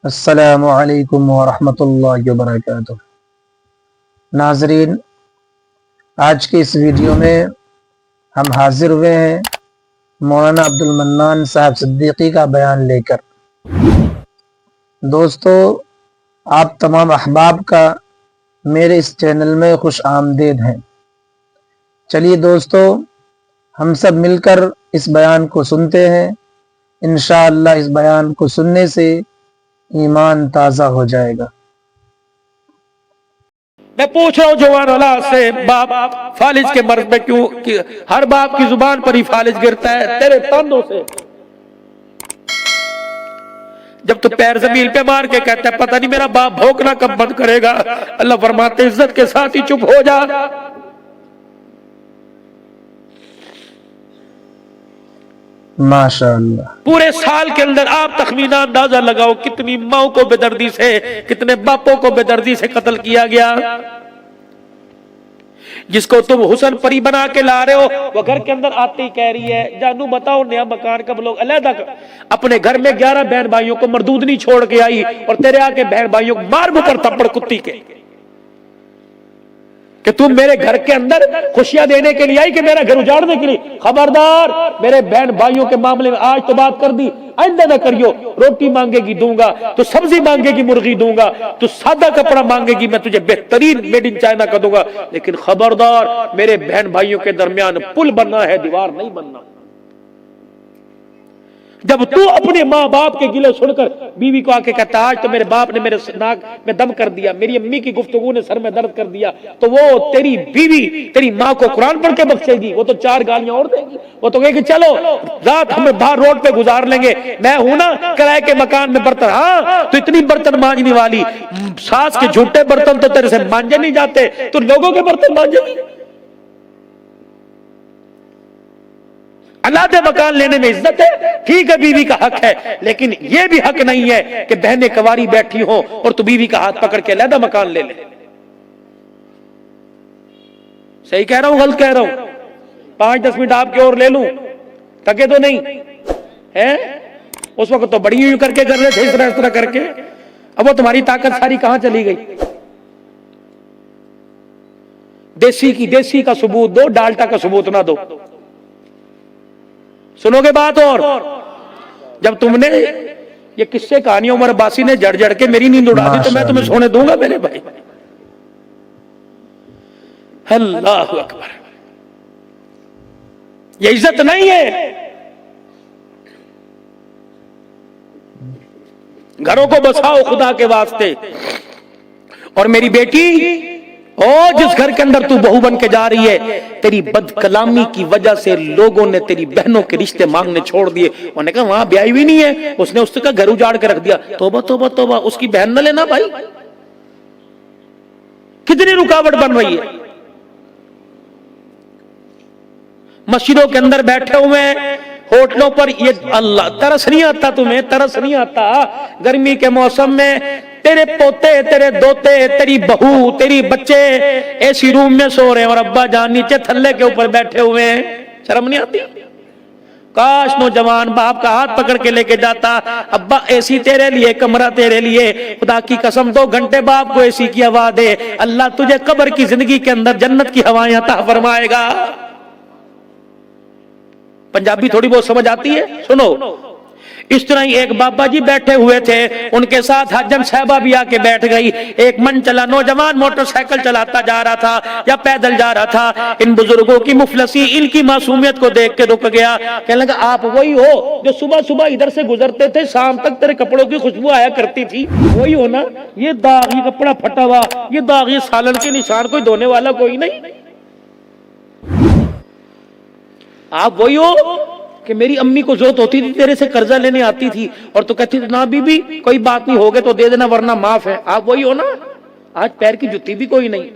السلام علیکم ورحمۃ اللہ وبرکاتہ۔ ناظرین، آج کے اس ویڈیو میں ہم حاضر ہوئے ہیں مولانا عبد المنان صاحب صدیقی کا بیان لے کر۔ دوستو، آپ تمام احباب کا میرے اس چینل میں خوش آمدید ہیں۔ چلیے دوستو، ہم سب مل کر اس بیان کو سنتے ہیں۔ انشاءاللہ اس بیان کو سننے سے ایمان تازہ ہو جائے گا۔ میں پوچھ رہا ہوں جوان اولاد سے، باپ فالج کے مرض میں کیوں ہر باپ کی زبان پر ہی فالج گرتا ہے؟ تیرے تاندوں سے جب تو پیر زمین پہ مار کے کہتا ہے پتہ نہیں میرا باپ بھوکنا کب بند کرے گا، اللہ فرماتے عزت کے ساتھ ہی چپ ہو جا۔ ماشاءاللہ، پورے سال کے اندر آپ تخمینہ اندازہ لگاؤ کتنی ماؤں کو بے دردی سے، کتنے باپوں کو بے دردی سے قتل کیا گیا۔ جس کو تم حسن پری بنا کے لا رہے ہو، وہ گھر کے اندر آتے ہی کہہ رہی ہے جانو بتاؤ نیا مکان کب لوگ علیحدہ اپنے گھر میں 11 بہن بھائیوں کو مردود نہیں چھوڑ کے آئی، اور تیرے آگے بہن بھائیوں کو مار مکر تھپڑ کتی کے کہ تم میرے گھر کے اندر خوشیاں دینے کے لیے آئی کہ میرا گھر اجاڑنے کے لیے؟ خبردار، میرے بہن بھائیوں کے معاملے میں آج تو بات کر دی، آئندہ نہ کریو۔ روٹی مانگے گی دوں گا، تو سبزی مانگے گی مرغی دوں گا، تو سادہ کپڑا مانگے گی میں تجھے بہترین میڈ ان چائنا کا دوں گا، لیکن خبردار میرے بہن بھائیوں کے درمیان پل بننا ہے، دیوار نہیں بننا۔ جب تو اپنے ماں باپ کے گلے سن کر بیوی کو آ کے کہتا آج تو میرے باپ نے میرے ناک میں دم کر دیا، میری امی کی گفتگو نے سر میں درد کر دیا، تو وہ تیری بیوی تیری ماں کو قرآن پڑھ کے بخشے گی؟ وہ تو 4 گالیاں اور دے گی، وہ تو کہے گی چلو رات ہم باہر روڈ پہ گزار لیں گے، میں ہوں نا کرائے کے مکان میں برتن، ہاں تو اتنی برتن مانجنے والی، ساس کے جھوٹے برتن تو تیرے سے مانجے نہیں جاتے، تو لوگوں کے برتن مانجے گی؟ علیحدہ مکان لینے میں عزت ہے، ٹھیک ہے بیوی کا حق ہے، لیکن یہ بھی حق نہیں ہے کہ بہنیں کواری بیٹھی ہوں اور تو بیوی کا ہاتھ پکڑ کے علیحدہ مکان لے لے۔ صحیح کہہ رہا ہوں غلط کہہ رہا ہوں؟ 5-10 منٹ آپ کے اور لے لوں، تکے تو نہیں ہے؟ اس وقت تو بڑی یوں کر کے کر رہے تھے، اس طرح کر کے، اب وہ تمہاری طاقت ساری کہاں چلی گئی؟ دیسی کا ثبوت دو، ڈالٹا کا ثبوت نہ دو۔ سنو گے بات؟ اور جب تم نے یہ قصے کہانی عمر عباسی نے جڑ جڑ کے میری نیند اڑا دی تو میں تمہیں سونے دوں گا میرے بھائی؟ اللہ اکبر، یہ عزت نہیں ہے۔ گھروں کو بساؤ خدا کے واسطے۔ اور میری بیٹی، اور جس گھر کے اندر تو بہو بن کے جا رہی ہے، تیری بد کلامی کی وجہ سے لوگوں نے تیری بہنوں کے رشتے مانگنے چھوڑ دیے، انہوں نے کہا وہاں بیائی بھی نہیں ہے، اس نے اس کا گھر اجاڑ کے رکھ دیا۔ توبہ توبہ توبہ، اس کی بہن نہ لینا بھائی، کتنی رکاوٹ بن رہی ہے۔ مسجدوں کے اندر بیٹھے ہوئے ہیں، ہوٹلوں پر، یہ اللہ ترس نہیں آتا تمہیں؟ ترس نہیں آتا؟ گرمی کے موسم میں تیرے پوتے، تیرے دوتے، تیری بہو، تیری بچے ایسی روم میں سو رہے ہیں اور ابا جان نیچے تھلے کے اوپر بیٹھے ہوئے ہیں، شرم نہیں آتی؟ کاش نوجوان باپ کا ہاتھ پکڑ کے لے کے جاتا، ابا ایسی تیرے لیے، کمرہ تیرے لیے، خدا کی قسم 2 گھنٹے باپ کو ایسی کی ہوا دے، اللہ تجھے قبر کی زندگی کے اندر جنت کی ہوائیں عطا فرمائے گا۔ پنجابی تھوڑی بہت سمجھ آتی ہے؟ سنو، اس طرح ہی ایک بابا جی بیٹھے ہوئے تھے، ان کے ساتھ حجن صاحبہ بھی آ کے بیٹھ گئی۔ ایک من چلا نوجوان موٹر سائیکل چلاتا جا رہا تھا یا پیدل جا رہا تھا، ان بزرگوں کی مفلسی، ان کی معصومیت کو دیکھ کے رک گیا، کہنے لگا آپ وہی ہو جو صبح صبح ادھر سے گزرتے تھے، شام تک تیرے کپڑوں کی خوشبو آیا کرتی تھی؟ وہی ہو نا؟ یہ داغ، یہ کپڑا پھٹا ہوا، یہ داغ، یہ سالن کے نشان، کوئی دھونے والا کوئی نہیں؟ آپ وہی ہو کہ میری امی کو ضرورت ہوتی تھی تیرے سے قرضہ لینے آتی تھی اور تو کہتی تھی نا بی بی کوئی بات نہیں، ہوگے تو دے دینا ورنہ معاف ہے۔ آپ وہی ہو نا؟ آج پیر کی جُتی بھی کوئی نہیں۔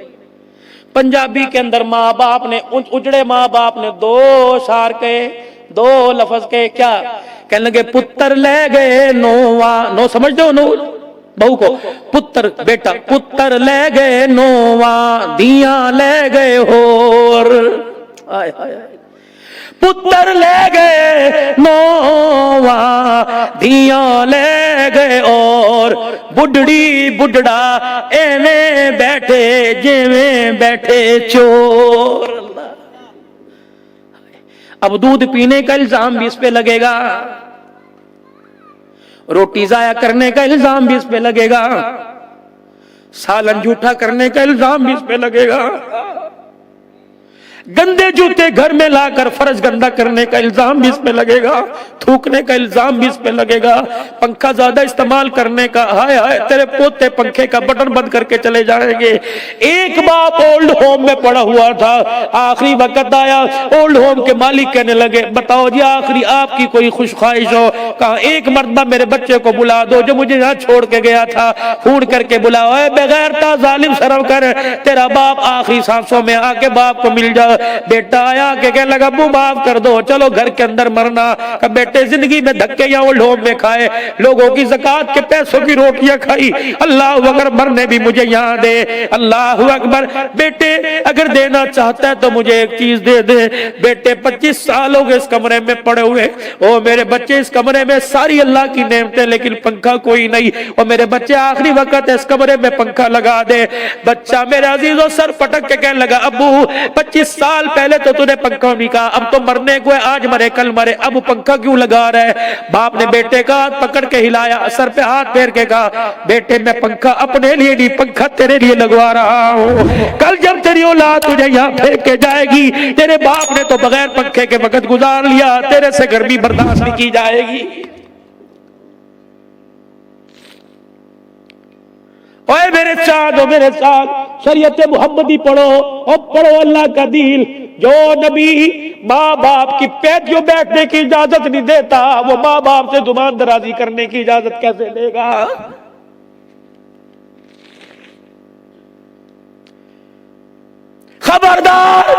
پنجابی کے اندر ماں باپ نے، اجڑے ماں باپ نے 2 اشعار کہے، 2 لفظ کہے، کیا کہنے لگے؟ پتر لے گئے نو سمجھتے ہو؟ نو بہو کو، پتر بیٹا، پتر لے گئے نواں، دیاں لے گئے ہور، آئے آئے آئے، پتر لے گئے نواں، دیاں لے گئے اور بڈڑی بڈڑا ایویں بیٹھے جیویں بیٹھے چور. اب دودھ پینے کا الزام بھی اس پہ لگے گا, روٹی ضائع کرنے کا الزام بھی اس پہ لگے گا, سالن جھوٹا کرنے کا الزام بھی اس پہ لگے گا, گندے جوتے گھر میں لا کر فرش گندا کرنے کا الزام بھی اس پہ لگے گا, تھوکنے کا الزام بھی اس پہ لگے گا, پنکھا زیادہ استعمال کرنے کا, ہائے ہائے تیرے پوتے پنکھے کا بٹن بند کر کے چلے جائیں گے. ایک باپ اولڈ ہوم میں پڑا ہوا تھا, آخری وقت آیا, اولڈ ہوم کے مالک کہنے لگے بتاؤ جی آخری آپ کی کوئی خوش خواہش ہو, کہا ایک مرتبہ میرے بچے کو بلا دو جو مجھے یہاں چھوڑ کے گیا تھا, فون کر کے بلاؤ, اے بغیر تا ظالم سرو کر تیرا باپ آخری سانسوں میں آ کے باپ کو مل جا. بیٹا آیا کہ کہنے لگا ابو معاف کر دو, چلو گھر کے اندر مرنا. کہ بیٹے زندگی میں دھکے یا اولڈ ہوم میں کھائے, لوگوں کی زکات کے پیسوں کی روٹیاں کھائی, اللہ اگر مرنے بھی مجھے یہاں دے, اللہ اکبر. بیٹے اگر دینا چاہتا ہے تو مجھے ایک چیز دے دے. بیٹے 25 سال ہو گئے اس کمرے میں پڑے ہوئے, او میرے بچے اس کمرے میں ساری اللہ کی نعمتیں لیکن پنکھا کوئی نہیں, او میرے بچے آخری وقت اس کمرے میں پنکھا لگا دے. بچہ میرے عزیزوں سر پٹک کے کہنے لگا ابو 25 سال پہلے تو نے پنکھا نہیں کہا, اب تو مرنے کو ہے, آج مرے کل مرے, اب پنکھا کیوں لگا رہا ہے؟ باپ نے بیٹے کا ہاتھ پکڑ کے ہلایا, سر پہ ہاتھ پھیر کے کہا بیٹے میں پنکھا اپنے لیے نہیں, پنکھا تیرے لیے لگوا رہا ہوں. کل جب تیری اولاد تجھے یہاں پھینک کے جائے گی, تیرے باپ نے تو بغیر پنکھے کے وقت گزار لیا, تیرے سے گرمی برداشت نہیں کی جائے گی. اوے میرے ساتھ, او میرے ساتھ شریعت محمدی پڑھو, اور پڑھو اللہ کا دین. جو نبی ماں باپ کی پیٹیوں بیٹھنے کی اجازت نہیں دیتا, وہ ماں باپ سے زبان درازی کرنے کی اجازت کیسے دے گا؟ خبردار,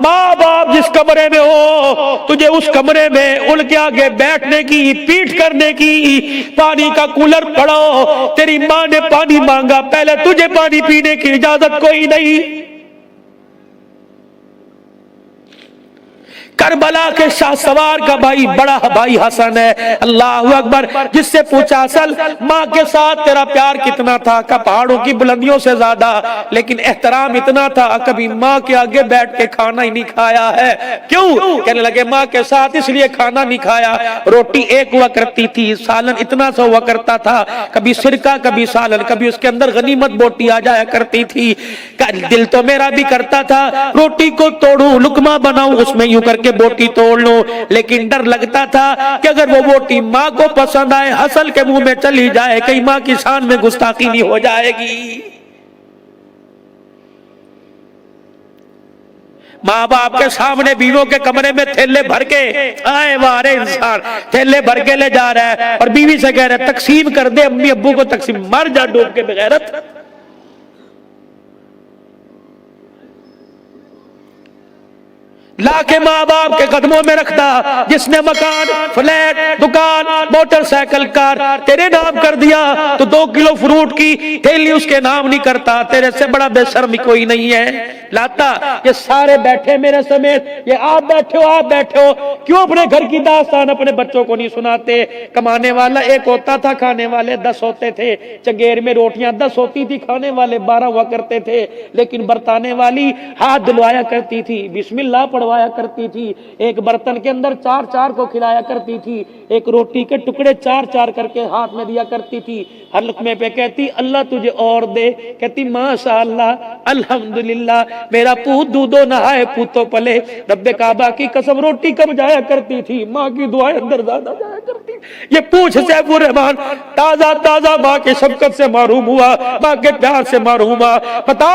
ماں باپ جس کمرے میں ہو تجھے اس کمرے میں ان کے آگے بیٹھنے کی, پیٹ کرنے کی. پانی کا کولر پڑو, تیری ماں نے پانی مانگا, پہلے تجھے پانی پینے کی اجازت کوئی نہیں. کربلا کے شاہ سوار کا بھائی بڑا بھائی حسن ہے, اللہ اکبر, جس سے پوچھا اصل ماں کے ساتھ تیرا پیار کتنا تھا؟ کہ پہاڑوں کی بلندیوں سے زیادہ, لیکن احترام اتنا تھا کبھی ماں کے آگے بیٹھ کے کھانا ہی نہیں کھایا ہے. کیوں؟ کہنے لگے ماں کے ساتھ اس لیے کھانا نہیں کھایا, روٹی ایک ہوا کرتی تھی, سالن اتنا سا ہوا کرتا تھا, کبھی سرکہ کبھی سالن, کبھی اس کے اندر غنیمت بوٹی آ جایا کرتی تھی. دل تو میرا بھی کرتا تھا روٹی کو توڑوں, لقمہ بناؤں, اس میں یوں کر کے بوٹی توڑ لو, لیکن ڈر لگتا تھا کہ اگر وہ بوٹی ماں کو پسند آئے, حسن کے منہ میں چلی جائے, کہیں ماں کی شان میں گستاخی نہیں ہو جائے گی. ماں باپ کے سامنے بیویوں کے کمرے میں تھیلے بھر کے, آئے وارے انسان تھیلے بھر کے لے جا رہا ہے, اور بیوی سے کہہ رہا ہے تقسیم کر دے امی ابو کو تقسیم, مر جا ڈوب کے بغیرت. لا کے ماں باپ کے قدموں میں رکھتا, جس نے مکان, فلیٹ, دکان, موٹر سائیکل, کار تیرے نام کر دیا تو 2 کلو فروٹ کی تھیلی اس کے نام نہیں کرتا. تیرے سے بڑا بے شرم کوئی نہیں ہے. لاتا یہ سارے بیٹھے میرے سمیت, یہ آپ بیٹھے ہو, آپ بیٹھے ہو, کیوں اپنے گھر کی داستان اپنے بچوں کو نہیں سناتے؟ کمانے والا ایک ہوتا تھا, کھانے والے 10 ہوتے تھے. چنگیر میں روٹیاں 10 ہوتی تھی, کھانے والے 12 ہوا کرتے تھے, لیکن برتانے والی ہاتھ دھلوایا کرتی تھی, بسم اللہ پڑھوایا کرتی تھی, ایک برتن کے اندر 4 کو کھلایا کرتی تھی, ایک روٹی کے ٹکڑے 4 کر کے ہاتھ میں دیا کرتی تھی. ہر لقمے پہ کہتی اللہ تجھے اور دے, کہتی ماشاء اللہ الحمدللہ, میرا پوت دودھو نہائے پوتو پلے. رب کعبہ کی قسم روٹی کم جایا کرتی تھی, ماں کی دعائیں اندر زیادہ جایا کرتی. یہ پوچھ سیف الرحمان تازہ تازہ ماں کے شفقت سے محروم ہوا, ماں کے پیار سے محروم ہوا. بتا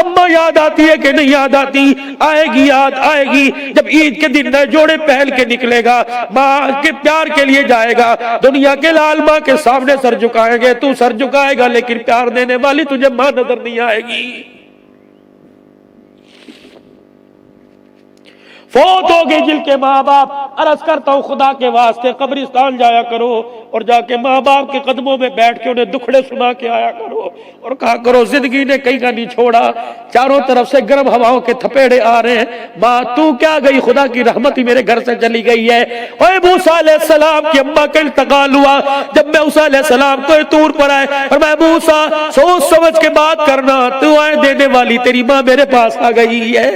اماں یاد آتی ہے کہ نہیں یاد آتی؟ آئے گی, یاد آئے گی جب عید کے دن نئے جوڑے پہن کے نکلے گا, ماں کے پیار کے لیے جائے گا. دنیا کے لال ماں کے سامنے سر جھکائیں گے, تو سر جھکائے گا, لیکن پیار دینے والی تجھے ماں نظر نہیں آئے گی. فوت ہو گئے جل کے ماں باپ, عرض کرتا ہوں خدا کے واسطے قبرستان جایا کرو, اور جا کے ماں باپ کے قدموں میں بیٹھ کے انہیں دکھڑے سنا کے آیا کرو. اور کہا کرو زندگی نے کہیں کا نہیں چھوڑا, چاروں طرف سے گرم ہواؤں کے تھپیڑے آ رہے ہیں, ماں تو کیا گئی, خدا کی رحمت ہی میرے گھر سے چلی گئی ہے. اوے موسیٰ علیہ السلام کی اماں کا انتقال ہوا, جب میں موسیٰ علیہ السلام کو طور پر آئے اور میں موسیٰ سوچ سمجھ کے بات کرنا, دعائیں دینے والی تیری ماں میرے پاس آ گئی ہے.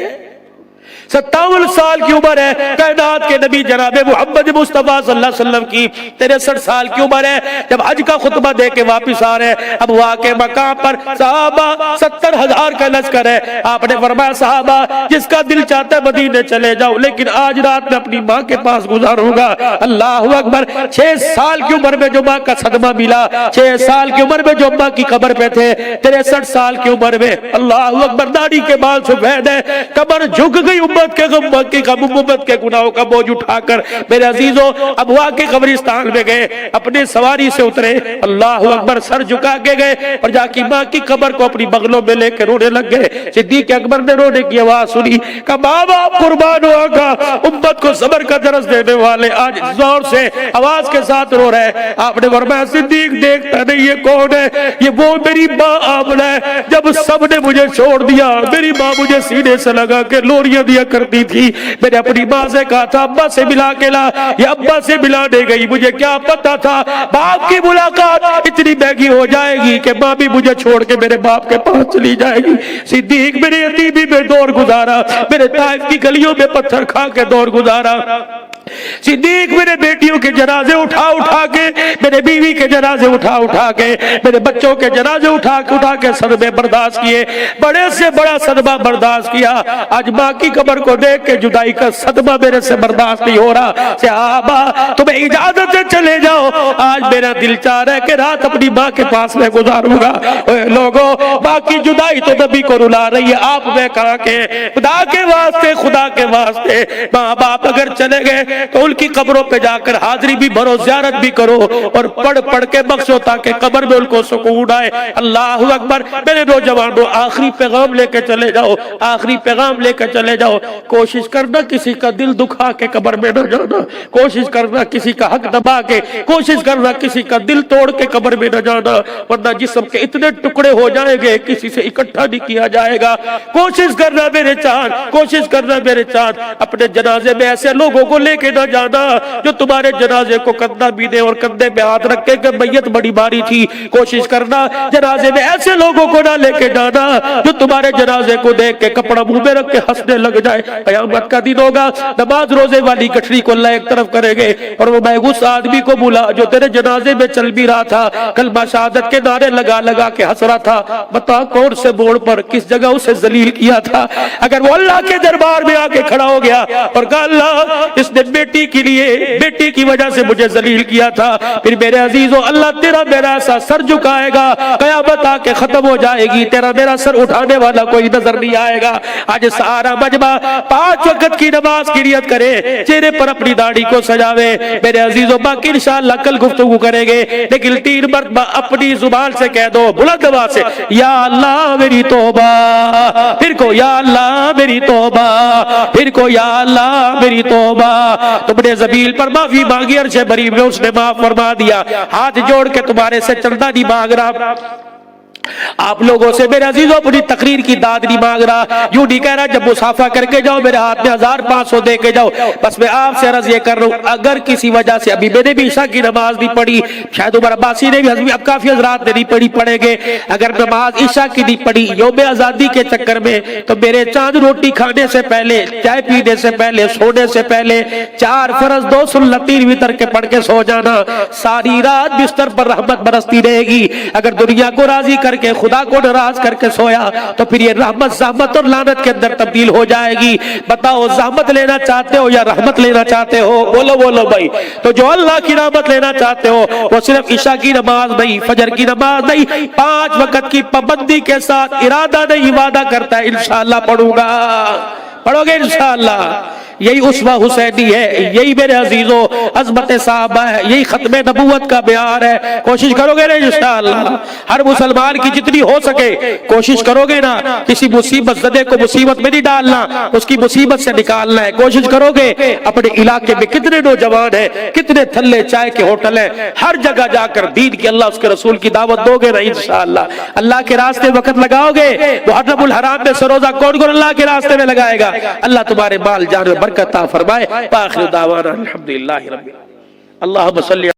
57 سال کی عمر ہے کائنات کے نبی جناب محمد مصطفیٰ صلی اللہ علیہ وسلم کی, 63 سال کی عمر ہے جب حج کا خطبہ دے کے واپس آ رہے ہیں. اب واقع مقام پر صحابہ 70,000 کا لشکر ہے. آپ نے فرمایا صحابہ جس کا دل چاہتا ہے مدینے چلے جاؤ, لیکن آج رات میں اپنی ماں کے پاس گزاروں گا. اللہ اکبر. 6 سال کی عمر میں جو ماں کا صدمہ ملا, 6 سال کی عمر میں جو ماں کی قبر پہ تھے, 63 سال کی عمر میں اللہ اکبر داڑھی کے بال سفید ہے, قبر جھک گئی امت کے غم کی امت کے گناہوں کا بوجھ اٹھا کر. میرے عزیزوں ابوا کے قبرستان میں گئے, اپنے سواری سے اترے, اللہ اکبر سر جھکا کے گئے اور جا کی ماں کی قبر کو اپنی بغلوں میں لے کے رونے لگ گئے. صدیق اکبر نے رونے کی آواز سنی, کہا ماں باپ قربان ہو آقا, امت کو صبر کا درس دینے والے آج زور سے آواز کے ساتھ رو رہے. آپ نے فرمایا صدیق دیکھتا نہیں یہ کون ہے, یہ وہ میری ماں آمنہ ہے. جب سب نے مجھے چھوڑ دیا میری ماں مجھے سینے سے لگا کے لوریاں دیا کرتی تھی. میں نے اپنی ماں سے کہا تھا ابا سے ملا کے لا, یہ ابا سے ملانے گئی, مجھے کیا پتا تھا باپ کی ملاقات اتنی مہنگی ہو جائے گی کہ ماں بھی مجھے چھوڑ کے میرے باپ کے پاس چلی جائے گی. صدیق میرے یتیمی میں دور گزارا, میرے طائف کی گلیوں میں پتھر کھا کے دور گزارا. صدیق میرے بیٹیوں کے جنازے اٹھا اٹھا کے, میرے بیوی کے جنازے اٹھا اٹھا کے, میرے بچوں کے جنازے اٹھا کے صدمے برداشت کیے, بڑے سے بڑا صدمہ برداشت کیا. آج ماں کی قبر کو دیکھ کے جدائی کا صدمہ میرے سے برداشت نہیں ہو رہا. صحابہ تمہیں اجازت ہے چلے جاؤ, آج میرا دل چاہ رہا ہے کہ رات اپنی ماں کے پاس میں گزاروں گا. لوگوں ماں کی جدائی تو نبی کو رلا رہی ہے, آپ میں کہا کہ خدا کے واسطے, خدا کے واسطے ماں باپ اگر چلے گئے تو ان کی قبروں پہ جا کر حاضری بھی بھرو, زیارت بھی کرو اور پڑھ پڑھ کے بخشو تاکہ قبر میں ان کو سکون آئے. اللہ اکبر. میرے نوجوانوں آخری پیغام لے کے چلے جاؤ, آخری پیغام لے کے چلے جاؤ. کوشش کرنا کسی کا دل دکھا کے قبر میں نہ جانا, کوشش کرنا کسی کا حق دبا کے, کوشش کرنا کسی کا دل توڑ کے قبر میں نہ جانا, ورنہ جسم کے اتنے ٹکڑے ہو جائیں گے کسی سے اکٹھا نہیں کیا جائے گا. کوشش کرنا میرے چاند, کوشش کرنا میرے چاند, اپنے جنازے میں ایسے لوگوں کو لے کے نہ جانا جو تمہارے جنازے کو کندھا بینے اور کندھے پہ ہاتھ رکھے کہ میت بڑی باری تھی. کوشش کرنا جنازے میں ایسے لوگوں کو نہ لے کے جانا جو تمہارے جنازے کو دیکھ کے کپڑا منہ میں رکھ کے ہنسنے لگ جائے. قیامت کا دن ہوگا, نماز روزے والی گٹھڑی کو اللہ ایک طرف کرے گے اور وہ محبوس آدمی کو بولا جو تیرے جنازے میں چل بھی رہا تھا, کلمہ شہادت کے نعرے لگا لگا کے ہنس رہا تھا, بتا کون سے موڑ پر کس جگہ اسے ذلیل کیا تھا. اگر وہ اللہ کے دربار میں آ کے کھڑا ہو گیا اور کہا اللہ اس نے بیٹی کے لیے, بیٹی کی وجہ سے مجھے ذلیل کیا تھا, پھر میرے عزیزو اللہ تیرا میرا ایسا سر جھکائے گا, قیامت آ کے ختم ہو جائے گی, تیرا میرا سر اٹھانے والا کوئی نظر نہیں آئے گا. آج سارا مجمع 5 وقت کی نماز کی نیت کرے, چہرے پر اپنی داڑھی کو سجاوے. میرے عزیزو باقی انشاءاللہ کل گفتگو کریں گے, لیکن 3 مرتبہ اپنی زبان سے کہہ دو بلند آواز سے, یا اللہ میری توبہ, پھر کو یا اللہ میری توبہ, پھر کو یا اللہ میری توبہ. تم نے زبیل پر معافی مانگی, عرش بری میں اس نے معاف فرما دیا. ہاتھ جوڑ کے تمہارے سے چلنا نہیں مانگ رہا, آپ لوگوں سے میرے عزیزوں اپنی تقریر کی داد نہیں مانگ رہا, یوں نہیں کہہ رہا جب مصافحہ کر کے جاؤ میرے ہاتھ میں 1500 دے کے جاؤ. بس میں آپ سے عرض یہ کر رہا ہوں, اگر کسی وجہ سے ابھی میں نے بھی عشاء کی نماز نہیں پڑھی, شاید عمر عباسی نے بھی, اب کافی حضرات نے نہیں پڑھی, پڑھیں گے, اگر نماز عشاء کی نہیں پڑھی یوم آزادی کے چکر میں, تو میرے چاند روٹی کھانے سے پہلے, چائے پینے سے پہلے, سونے سے پہلے 4 فرض 2 سنت 3 وتر کے پڑھ کے سو جانا. ساری رات بستر پر رحمت برستی رہے گی. اگر دنیا کو راضی کر کے, خدا کو ناراض کر کے سویا تو پھر یہ رحمت زحمت اور لعنت کے اندر تبدیل ہو جائے گی. بتاؤ زحمت لینا چاہتے ہو یا رحمت لینا چاہتے ہو؟ بولو بولو بھائی. تو جو اللہ کی رحمت لینا چاہتے ہو وہ صرف عشاء کی نماز نہیں, فجر کی نماز نہیں, 5 وقت کی پابندی کے ساتھ ارادہ نہیں, وعدہ کرتا ہے انشاءاللہ پڑھوں گا. پڑھو گے انشاءاللہ؟ یہی اسوہ حسینی ہے، یہی میرے عزیزوں عظمت صحابہ ہے، یہی ختم نبوت کا بیان ہے۔ کوشش کرو گے نا انشاءاللہ، ہر مسلمان کی جتنی ہو سکے کوشش کرو گے نا، کسی مصیبت زدے کو مصیبت میں نہیں ڈالنا، اس کی مصیبت سے نکالنا ہے۔ کوشش کرو گے، اپنے علاقے میں کتنے نوجوان ہیں، کتنے تھلے چائے کے ہوٹل ہیں، ہر جگہ جا کر دین کی، اللہ اس کے رسول کی دعوت دو گے نا انشاءاللہ۔ اللہ کے راستے وقت لگاؤ گے، محرم الحرام میں سروزہ کون کون اللہ کے راستے میں لگائے گا؟ اللہ تمہارے مال جان میں برکت عطا فرمائے۔ وآخر دعوانا الحمدللہ رب العالمین۔ اللہم صلی